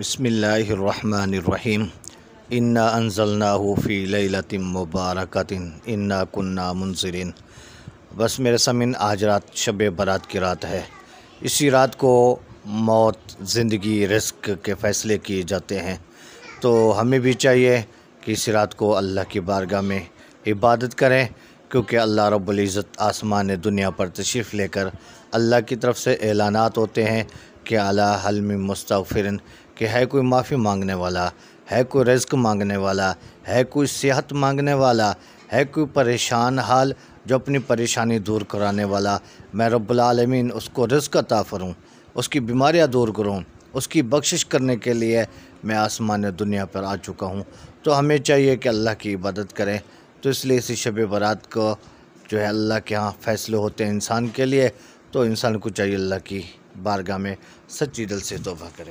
بسم اللہ الرحمن الرحیم انا انزلناہ فی لیلۃ مبارکۃ انا کننا منذرین۔ بس میرے سامعین، آج رات شب برات کی رات ہے۔ اسی رات کو موت، زندگی، رزق کے فیصلے کیے جاتے ہیں، تو ہمیں بھی چاہیے کہ اس رات کو اللہ کی بارگاہ میں عبادت کریں، کیونکہ اللہ رب العزت آسمان دنیا پر تشریف لے کر اللہ کی طرف سے اعلانات ہوتے ہیں کہ الا حل من مستغفرین، کہ ہے کوئی معافی مانگنے والا، ہے کوئی رزق مانگنے والا، ہے کوئی صحت مانگنے والا، ہے کوئی پریشان حال جو اپنی پریشانی دور کرانے والا۔ میں رب العالمین اس کو رزق عطا فروں، اس کی بیماریاں دور کروں، اس کی بخشش کرنے کے لیے میں آسمان دنیا پر آ چکا ہوں۔ تو ہمیں چاہیے کہ اللہ کی عبادت کریں۔ تو اس لیے اسی شب برات کو جو ہے اللہ کے ہاں فیصلے ہوتے ہیں انسان کے لیے، تو انسان کو چاہیے اللہ کی بارگاہ میں سچی دل سے توبہ کرے۔